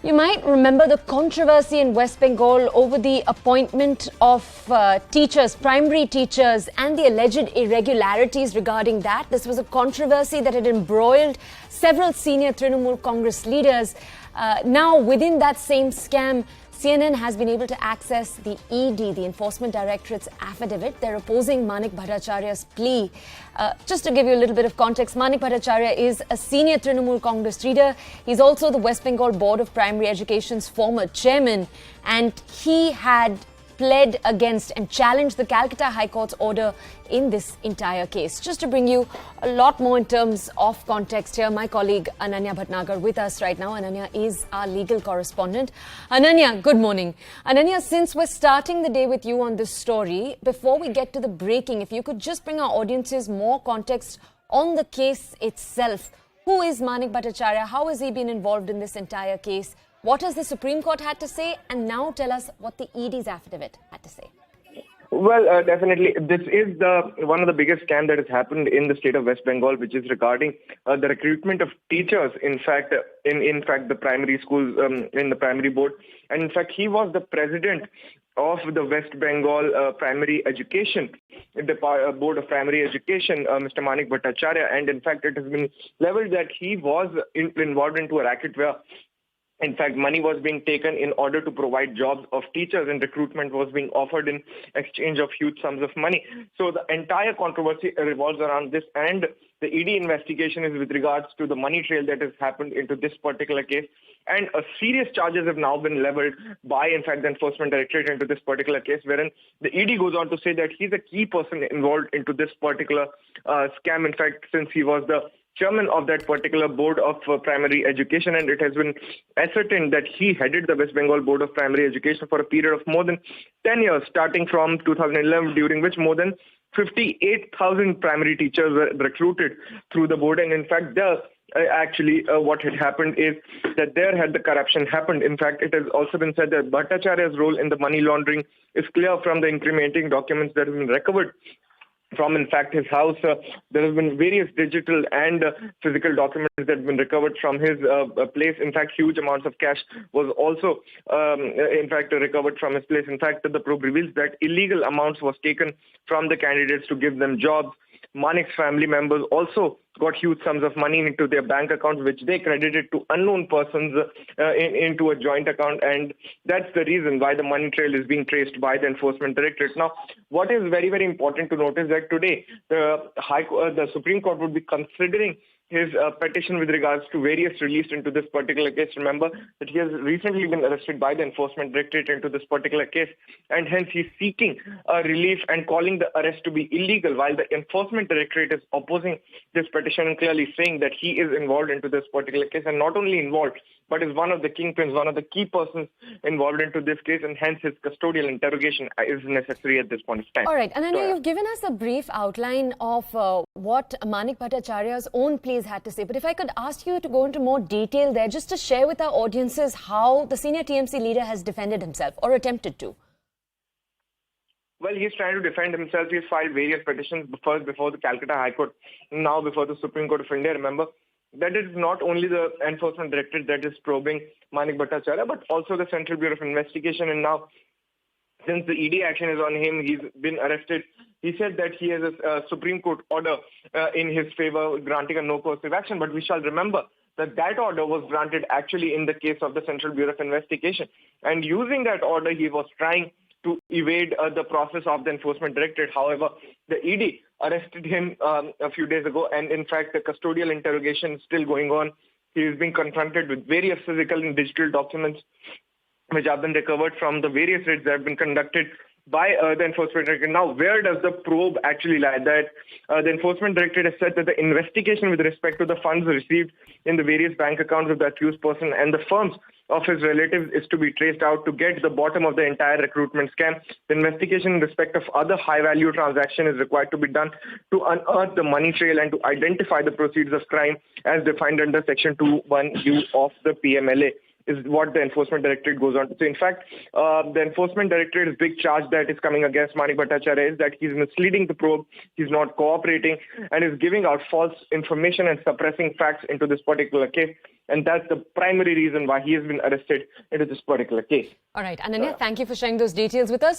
You might remember the controversy in West Bengal over the appointment of teachers, primary teachers, and the alleged irregularities regarding that. This was a controversy that had embroiled several senior Trinamool Congress leaders. Now, within that same scam, CNN has been able to access the ED, the Enforcement Directorate's affidavit. They're opposing Manik Bhattacharya's plea. Just to give you a little bit of context, Manik Bhattacharya is a senior Trinamool Congress leader. He's also the West Bengal Board of Primary Education's former chairman, and he had pled against and challenged the Calcutta High Court's order in this entire case. Just to bring you a lot more in terms of context here, my colleague Ananya Bhatnagar with us right now. Ananya is our legal correspondent. Ananya, good morning. Ananya, since we're starting the day with you on this story, before we get to the breaking, if you could just bring our audiences more context on the case itself. Who is Manik Bhattacharya? How has he been involved in this entire case? What has the Supreme Court had to say? And now tell us what the ED's affidavit had to say. Well, definitely. This is one of the biggest scams that has happened in the state of West Bengal, which is regarding the recruitment of teachers. In fact, the primary schools, in the primary board. And in fact, he was the president of the West Bengal Primary Education, the Board of Primary Education, Mr. Manik Bhattacharya. And in fact, it has been leveled that he was involved into a racket where, in fact, money was being taken in order to provide jobs of teachers, and recruitment was being offered in exchange of huge sums of money. So the entire controversy revolves around this, and the ED investigation is with regards to the money trail that has happened into this particular case. And serious charges have now been leveled by, in fact, the Enforcement Directorate into this particular case, wherein the ED goes on to say that he's a key person involved into this particular scam. In fact, since he was the chairman of that particular board of primary education, and it has been ascertained that he headed the West Bengal Board of Primary Education for a period of more than 10 years, starting from 2011, during which more than 58,000 primary teachers were recruited through the board. And in fact, what had happened is that there had the corruption happened. In fact, it has also been said that Bhattacharya's role in the money laundering is clear from the incriminating documents that have been recovered from, in fact, his house. There have been various digital and physical documents that have been recovered from his place. In fact, huge amounts of cash was also, recovered from his place. In fact, the probe reveals that illegal amounts was taken from the candidates to give them jobs. Manik's family members also got huge sums of money into their bank accounts, which they credited to unknown persons into a joint account. And that's the reason why the money trail is being traced by the Enforcement Directorate. Now, what is very, very important to notice that today the Supreme Court would be considering his petition with regards to various released into this particular case. Remember that he has recently been arrested by the Enforcement Directorate into this particular case, and hence he's seeking relief and calling the arrest to be illegal, while the Enforcement Directorate is opposing this petition and clearly saying that he is involved into this particular case, and not only involved, but is one of the kingpins, one of the key persons involved into this case, and hence his custodial interrogation is necessary at this point of time. All right, and I know you've given us a brief outline of what Manik Bhattacharya's own pleas had to say, but if I could ask you to go into more detail there, just to share with our audiences how the senior TMC leader has defended himself or attempted to. Well, he's trying to defend himself. He's filed various petitions, first before the Calcutta High Court, now before the Supreme Court of India. Remember that it is not only the Enforcement Directorate that is probing Manik Bhattacharya, but also the Central Bureau of Investigation. And now, since the ED action is on him, he's been arrested. He said that he has a Supreme Court order in his favor granting a no coercive action. But we shall remember that order was granted actually in the case of the Central Bureau of Investigation. And using that order, he was trying to evade the process of the Enforcement Directorate. However, the ED arrested him a few days ago, and in fact, the custodial interrogation is still going on. He is being confronted with various physical and digital documents which have been recovered from the various raids that have been conducted by the Enforcement Directorate. Now, where does the probe actually lie? That the Enforcement Directorate has said that the investigation with respect to the funds received in the various bank accounts of the accused person and the firms of his relatives is to be traced out to get the bottom of the entire recruitment scam. The investigation in respect of other high-value transactions is required to be done to unearth the money trail and to identify the proceeds of crime as defined under Section 21U of the PMLA. is what the Enforcement Directorate goes on to say. In fact, the Enforcement Directorate's big charge that is coming against Manik Bhattacharya is that he's misleading the probe, he's not cooperating, and is giving out false information and suppressing facts into this particular case. And that's the primary reason why he has been arrested into this particular case. All right, Ananya, thank you for sharing those details with us.